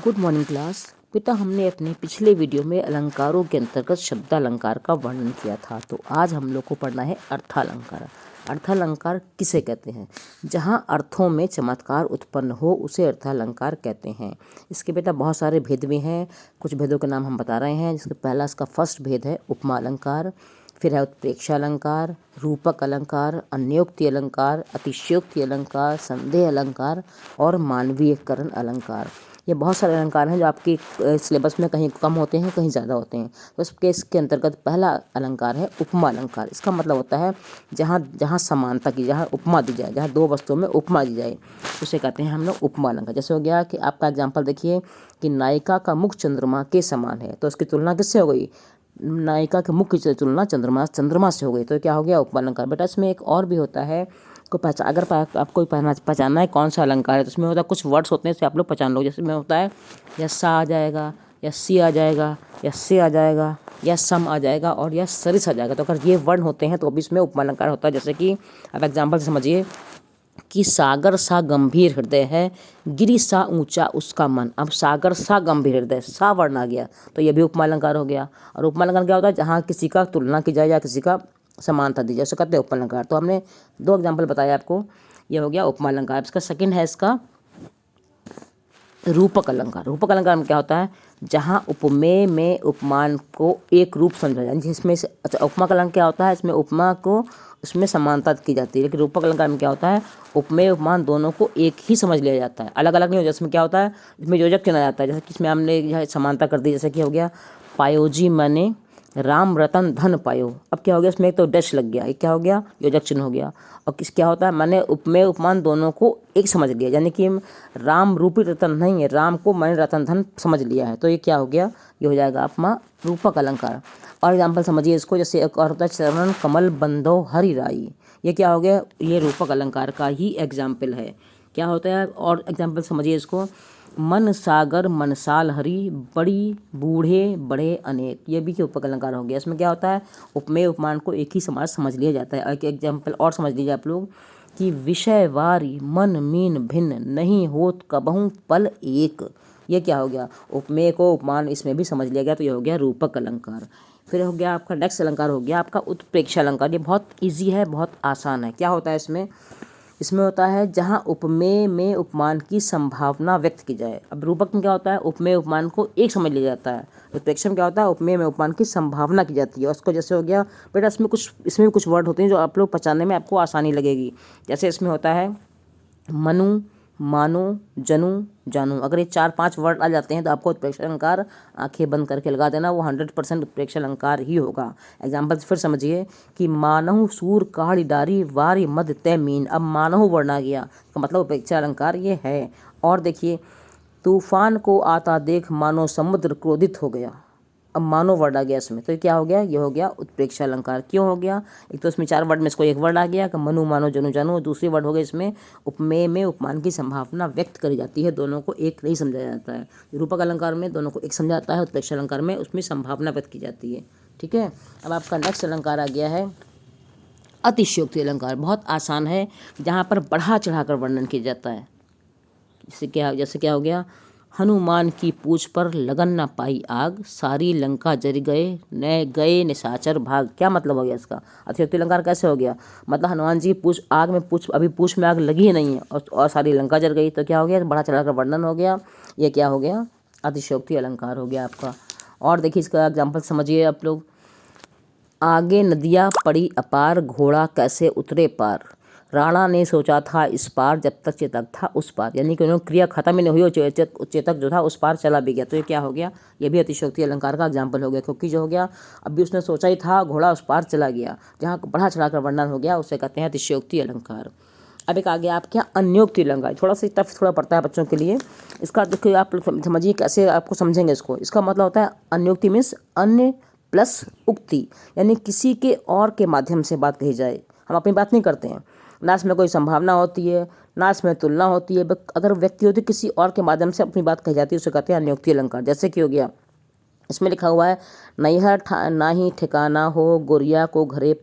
Good morning class. बेटा, हमने अपने पिछले वीडियो में अलंकारों के अंतर्गत शब्दालंकार का वर्णन किया था। तो आज हम लोग को पढ़ना है अर्थालंकार। अर्थालंकार किसे कहते हैं? जहाँ अर्थों में चमत्कार उत्पन्न हो उसे अर्थालंकार कहते हैं। इसके बेटा बहुत सारे भेद भी हैं। कुछ भेदों के नाम हम बता रहे हैं। जिसके पहला इसका फर्स्ट भेद है उपमा अलंकार, फिर है उत्प्रेक्षा अलंकार, रूपक अलंकार, अन्योक्ति अलंकार, अतिशयोक्ति अलंकार, संदेह अलंकार और मानवीयकरण अलंकार। ये बहुत सारे अलंकार हैं जो आपके सिलेबस में कहीं कम होते हैं, कहीं ज़्यादा होते हैं। तो इसके अंतर्गत पहला अलंकार है उपमा अलंकार। इसका मतलब होता है जहाँ समानता की, जहाँ उपमा दी जाए, जहाँ दो वस्तुओं में उपमा दी जाए, उसे कहते हैं हम लोग उपमा अलंकार। जैसे हो गया कि आपका एग्जाम्पल देखिए कि नायिका का मुख चंद्रमा के समान है, तो इसकी तुलना किससे हो गई? नायिका के मुख की तुलना चंद्रमा से हो गई, तो क्या हो गया? उपमा अलंकार। बेटा इसमें एक और भी होता है को पहचान, अगर आपको पहचानना है कौन सा अलंकार है, तो उसमें होता है कुछ वर्ड्स होते हैं इससे आप लोग पहचान लो। जैसे में होता है या सा आ जाएगा, या सी आ जाएगा, या से आ जाएगा, या सम आ जाएगा और या सरिस आ जाएगा। तो अगर ये वर्ण होते हैं तो भी इसमें उपमा अलंकार होता है। जैसे कि अब एग्जाम्पल समझिए कि सागर सा गंभीर हृदय है, गिरि सा ऊंचा उसका मन। अब सागर सा गंभीर हृदय, सा वर्ण आ गया तो ये भी उपमा अलंकार हो गया। और उपमा अलंकार क्या होता है? जहाँ किसी का तुलना की जाए या किसी का समानता दी जाए, उसे कहते हैं उपमा अलंकार। तो हमने दो एग्जाम्पल बताया आपको, ये हो गया उपमा अलंकार। इसका सेकंड है इसका रूपक अलंकार। रूपक अलंकार में क्या होता है? जहाँ उपमेय में उपमान को एक रूप समझा जाए, जिसमें से अच्छा उपमा का अलंकार क्या होता है? इसमें उपमा को उसमें समानता की जाती है। लेकिन रूपक अलंकार में क्या होता है? उपमेय उपमान दोनों को एक ही समझ लिया जाता है, अलग अलग नहीं हो जाता। इसमें क्या होता है? इसमें योजक चुना जाता है। जैसे कि इसमें हमने यह समानता कर दी, जैसे कि हो गया पायोजी मैंने राम रतन धन पायो। अब क्या हो गया? इसमें एक तो डैश लग गया, एक क्या हो गया? योजक चिन्ह हो गया। और किस क्या होता है? मैंने उपमेय उपमान दोनों को एक समझ लिया, यानी कि राम रूपी रतन नहीं है, राम को मैंने रतन धन समझ लिया है। तो ये क्या हो गया? ये हो जाएगा अपना रूपक अलंकार। और एग्जाम्पल समझिए इसको, जैसे एक और होता है चरण कमल बंदो हरि राई। ये क्या हो गया? ये रूपक अलंकार का ही एग्जाम्पल है। क्या होता है? और एग्जाम्पल समझिए इसको, मन सागर मनसाल हरि बड़ी बूढ़े बड़े अनेक। ये भी रूपक अलंकार हो गया। इसमें क्या होता है? उपमेय उपमान को एक ही समाज समझ लिया जाता है। एक एग्जाम्पल और समझ लीजिए आप लोग कि विषय वारी मन मीन भिन्न नहीं होत कबहू पल एक। ये क्या हो गया? उपमेय को उपमान इसमें भी समझ लिया गया, तो ये हो गया रूपक अलंकार। फिर हो गया आपका नेक्स्ट अलंकार हो गया आपका उत्प्रेक्षा अलंकार। ये बहुत ईजी है, बहुत आसान है। क्या होता है इसमें? इसमें होता है जहाँ उपमेय में उपमान की संभावना व्यक्त की जाए। अब रूपक में क्या होता है? उपमेय उपमान को एक समझ लिया जाता है। उत्प्रेक्षा में क्या होता है? उपमेय में उपमान की संभावना की जाती है। उसको जैसे हो गया बेटा, इसमें भी कुछ वर्ड होते हैं जो आप लोग पहचानने में आपको आसानी लगेगी। जैसे इसमें होता है मनु, मानो, जनु, जानू। अगर ये 4-5 वर्ड आ जाते हैं तो आपको उत्प्रेक्षा अलंकार आंखें बंद करके लगा देना, वो 100% उत्प्रेक्षा अलंकार ही होगा। एग्जाम्पल फिर समझिए कि मानहु सूर काढ़ी डारी वारी मद तय मीन। अब मानहु वर्ण आ गया, तो मतलब उत्प्रेक्षा अलंकार ये है। और देखिए तूफान को आता देख मानो समुद्र क्रोधित हो गया। अब मानो वर्ड आ गया इसमें, तो ये क्या हो गया? ये हो गया उत्प्रेक्षा अलंकार। क्यों हो गया? एक तो इसमें 4 वर्ड में इसको एक वर्ड आ गया कि मनु मानो जनु जानू। दूसरी वर्ड हो गया इसमें उपमेय में उपमान की संभावना व्यक्त करी जाती है, दोनों को एक नहीं समझा जाता है। रूपक अलंकार में दोनों को एक समझा जाता है, उत्प्रेक्षा अलंकार में उसमें संभावना व्यक्त की जाती है। ठीक है। अब आपका नेक्स्ट अलंकार आ गया है अतिशयोक्ति अलंकार। बहुत आसान है, जहाँ पर बढ़ा चढ़ाकर वर्णन किया जाता है। जैसे क्या हो गया? हनुमान की पूछ पर लगन न पाई आग, सारी लंका जर गए न गए निशाचर भाग। क्या मतलब हो गया इसका? अतिशयोक्ति अलंकार कैसे हो गया? मतलब हनुमान जी पूछ अभी पूछ में आग लगी ही नहीं है और सारी लंका जल गई, तो क्या हो गया? बड़ा चढ़ाकर वर्णन हो गया। ये क्या हो गया? अतिशयोक्ति अलंकार हो गया आपका। और देखिए इसका एग्जाम्पल समझिए आप लोग, आगे नदियाँ पड़ी अपार घोड़ा कैसे उतरे पार, राणा ने सोचा था इस पार जब तक चेतक था उस पार। यानी कि उन्होंने क्रिया खत्म ही नहीं हुई और चेतक जो था उस पार चला भी गया। तो ये क्या हो गया? ये भी अतिशयोक्ति अलंकार का एग्जाम्पल हो गया, क्योंकि जो हो गया अभी उसने सोचा ही था, घोड़ा उस पार चला गया। जहाँ बढ़ा चढ़ाकर वर्णन हो गया उसे कहते हैं अतिशयोक्ति अलंकार। अब एक आ गया आप क्या? अन्योक्ति अलंकार। थोड़ा सा टफ थोड़ा पड़ता है बच्चों के लिए। इसका देखिए आप समझिए कैसे आपको समझेंगे इसको। इसका मतलब होता है अन्योक्ति मीन्स अन्य प्लस उक्ति, यानी किसी के और के माध्यम से बात कही जाए। हम अपनी बात नहीं करते हैं, ना इसमें कोई संभावना होती है, ना इसमें तुलना होती है। अगर व्यक्ति होती किसी और के माध्यम से अपनी बात कही जाती है उसे कहते हैं अन्योक्ति अलंकार। जैसे कि हो गया इसमें लिखा हुआ है नैहर ना ही ठिकाना हो गोरिया को घरे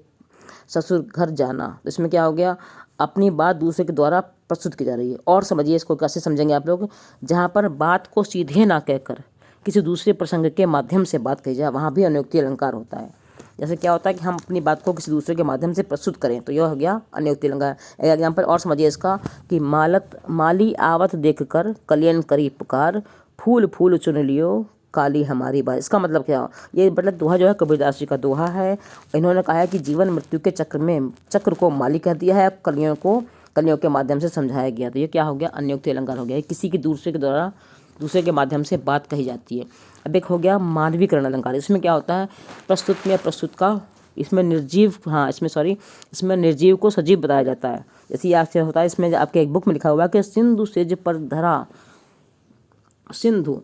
ससुर घर जाना। तो इसमें क्या हो गया? अपनी बात दूसरे के द्वारा प्रस्तुत की जा रही है। और समझिए इसको कैसे समझेंगे आप लोग, जहाँ पर बात को सीधे ना कहकर किसी दूसरे प्रसंग के माध्यम से बात कही जाए, वहाँ भी अनयोक्ति अलंकार होता है। जैसे क्या होता है कि हम अपनी बात को किसी दूसरे के माध्यम से प्रस्तुत करें, तो यह हो गया अनयोक्ति अलंकार। एक एग्जाम्पल और समझिए इसका कि माली आवत देख कर कलियन करी पुकार, फूल फूल चुन लियो काली हमारी बात। इसका मतलब क्या, ये मतलब दोहा जो है कबीरदास जी का दोहा है। इन्होंने कहा है कि जीवन मृत्यु के चक्र को माली कह दिया है, कलियों के माध्यम से समझाया गया। तो ये क्या हो गया, अनयोक्ति अलंकार हो गया। किसी की दूसरे के माध्यम से बात कही जाती है। अब एक हो गया मानवीकरण अलंकार। इसमें क्या होता है, प्रस्तुत का इसमें निर्जीव को सजीव बताया जाता है। जैसे आपसे होता है, इसमें आपके एक बुक में लिखा हुआ है कि सिंधु सेज पर धरा सिंधु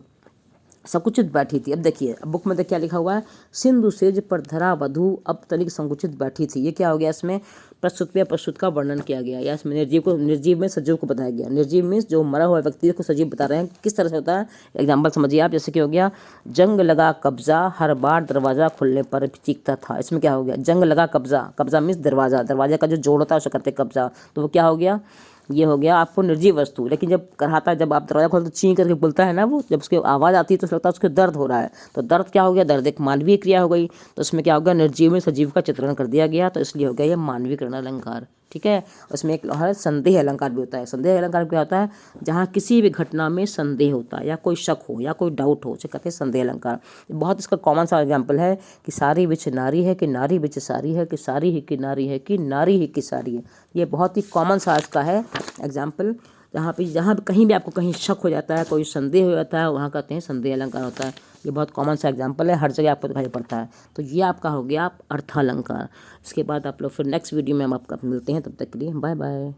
संकुचित बैठी थी। अब देखिए, अब बुक में क्या लिखा हुआ है, सिंधु सेज पर धरा वधु अब तनिक संकुचित बैठी थी। ये क्या हो गया, इसमें प्रस्तुत का वर्णन किया गया, या इसमें निर्जीव में सजीव को बताया गया। निर्जीव मीन्स जो मरा हुआ व्यक्ति को सजीव बता रहे हैं, किस तरह से होता है। एग्जाम्पल समझिए आप, जैसे कि हो गया जंग लगा कब्जा हर बार दरवाजा खुलने पर चीखता था। इसमें क्या हो गया, जंग लगा कब्जा मीन्स दरवाजे का जो जोड़ होता है उसे करते कब्जा, तो वो क्या हो गया, ये हो गया आपको निर्जीव वस्तु। लेकिन जब कराता है, जब आप दरवाजा खोलते तो ची करके बोलता है ना, वो जब उसकी आवाज़ आती है तो लगता है उसके दर्द हो रहा है। तो दर्द क्या हो गया, दर्द एक मानवीय क्रिया हो गई। तो इसमें क्या हो गया, निर्जीव में सजीव का चित्रण कर दिया गया, तो इसलिए हो गया ये मानवीकरण अलंकार। ठीक है। उसमें एक है संदेह अलंकार भी होता है। संदेह अलंकार क्या होता है, जहाँ किसी भी घटना में संदेह होता है या कोई शक हो या कोई डाउट हो, उसे कहते हैं संदेह अलंकार। बहुत इसका कॉमन सा एग्जाम्पल है कि सारी बिच नारी है कि नारी बिच सारी है कि सारी ही की नारी है कि नारी ही की सारी है। ये बहुत ही कॉमन सा इसका है एग्जाम्पल। जहाँ भी कहीं भी आपको कहीं शक हो जाता है, कोई संदेह हो जाता है, वहाँ कहते हैं संदेह अलंकार होता है। ये बहुत कॉमन सा एग्जाम्पल है, हर जगह आपको दिखाई पड़ता है। तो ये आपका हो गया आप अर्थालंकार। इसके बाद आप लोग फिर नेक्स्ट वीडियो में हम आपका मिलते हैं, तब तक के लिए बाय बाय।